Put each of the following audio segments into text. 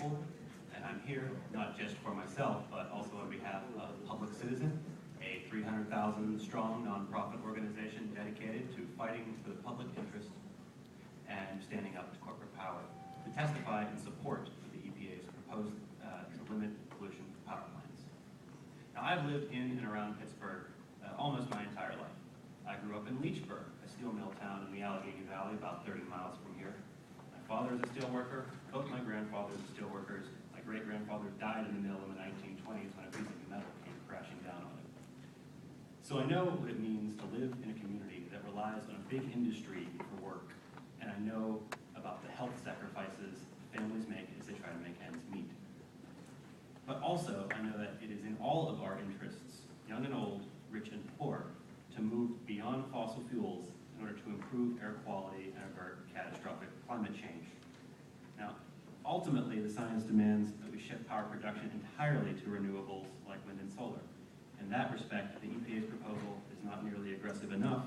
Claypool, and I'm here not just for myself, but also on behalf of Public Citizen, a 300,000 strong nonprofit organization dedicated to fighting for the public interest and standing up to corporate power, to testify in support of the EPA's proposed to limit pollution from power plants. Now, I've lived in and around Pittsburgh almost my entire life. I grew up in Leechburg, a steel mill town in the Allegheny Valley, about 30 miles from here. My father is a steel worker. Both my grandfathers are steel workers. My great-grandfather died in the mill in the 1920s when a piece of metal came crashing down on him. So I know what it means to live in a community that relies on a big industry for work, and I know about the health sacrifices families make as they try to make ends meet. But also, I know that it is in all of our interests, young and old, rich and poor, to move beyond fossil fuels in order to improve air quality and avert catastrophic climate change. Now, ultimately, the science demands that we shift power production entirely to renewables like wind and solar. In that respect, the EPA's proposal is not nearly aggressive enough,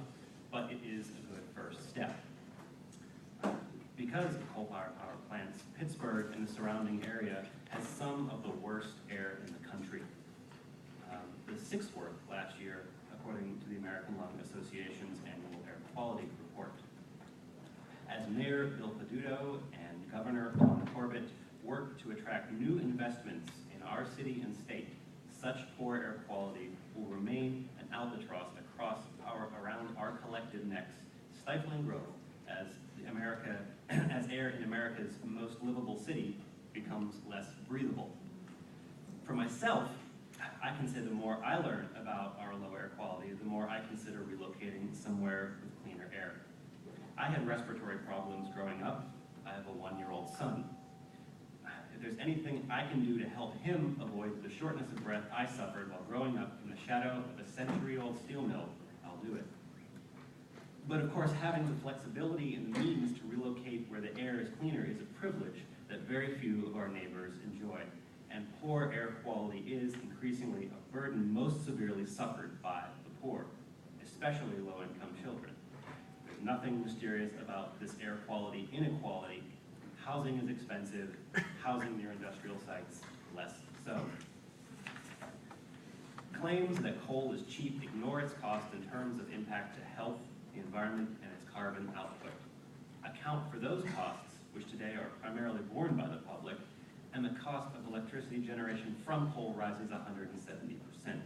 but it is a good first step. Because of coal-fired power plants, Pittsburgh and the surrounding area has some of the worst air in the country. The sixth worst last year, according to the American Lung Association's annual air quality report. As Mayor Bill Peduto and Governor Tom Corbett work to attract new investments in our city and state, such poor air quality will remain an albatross around our collective necks, stifling growth as air in America's most livable city becomes less breathable. For myself, I can say the more I learn about our low air quality, the more I consider relocating somewhere with cleaner air. I had respiratory problems growing up. I have a 1-year-old son. If there's anything I can do to help him avoid the shortness of breath I suffered while growing up in the shadow of a century-old steel mill, I'll do it. But of course, having the flexibility and the means to relocate where the air is cleaner is a privilege that very few of our neighbors enjoy. And poor air quality is increasingly a burden most severely suffered by the poor, especially low-income children. There's nothing mysterious about this air quality inequality. Housing is expensive, housing near industrial sites less so. Claims that coal is cheap ignore its cost in terms of impact to health, the environment, and its carbon output. Account for those costs, which today are primarily borne by the public, and the cost of electricity generation from coal rises 170%.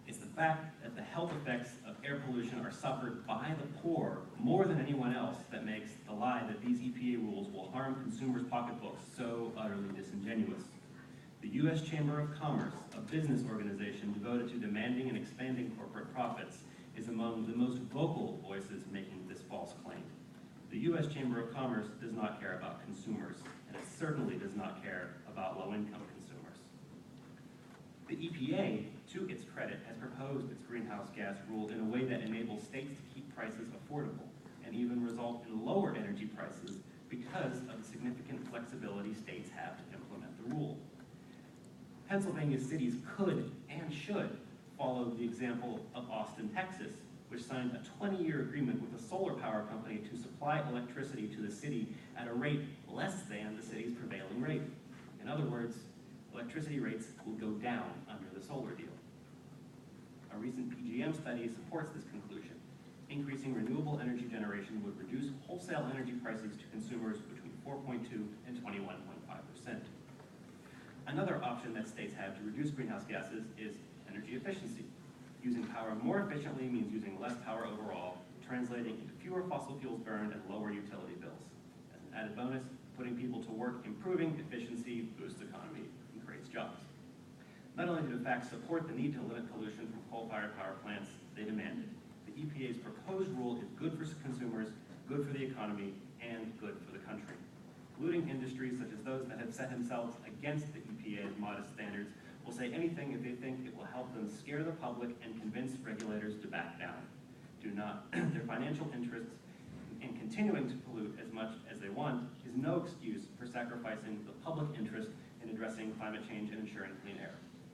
It's the fact that the health effects of air pollution are suffered by the poor more than anyone else that makes the lie that these EPA rules will harm consumers' pocketbooks so utterly disingenuous. The U.S. Chamber of Commerce, a business organization devoted to demanding and expanding corporate profits, is among the most vocal voices making this false claim. The U.S. Chamber of Commerce does not care about consumers, and it certainly does not care about low-income consumers. The EPA, to its credit, has proposed its greenhouse gas rule in a way that enables states to keep prices affordable and even result in lower energy prices because of the significant flexibility states have to implement the rule. Pennsylvania cities could and should follow the example of Austin, Texas, which signed a 20-year agreement with a solar power company to supply electricity to the city at a rate less than the city's prevailing rate. In other words, electricity rates will go down under the solar deal. A recent PGM study supports this conclusion. Increasing renewable energy generation would reduce wholesale energy prices to consumers between 4.2 and 21.5%. Another option that states have to reduce greenhouse gases is energy efficiency. Using power more efficiently means using less power overall, translating into fewer fossil fuels burned and lower utility bills. As an added bonus, putting people to work improving efficiency boosts the economy and creates jobs. Not only do the facts support the need to limit pollution from coal-fired power plants, they demand it. The EPA's proposed rule is good for consumers, good for the economy, and good for the country. Polluting industries such as those that have set themselves against the EPA's modest standards will say anything if they think it will help them scare the public and convince regulators to back down. Their financial interests in continuing to pollute as much as they want is no excuse for sacrificing the public interest in addressing climate change and ensuring clean air.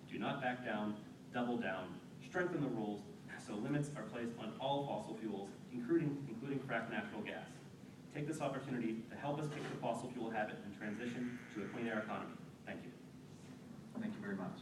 Do not back down, double down, strengthen the rules so limits are placed on all fossil fuels, including fracked natural gas. take this opportunity to help us kick the fossil fuel habit and transition to a clean air economy. Thank you. Thank you very much.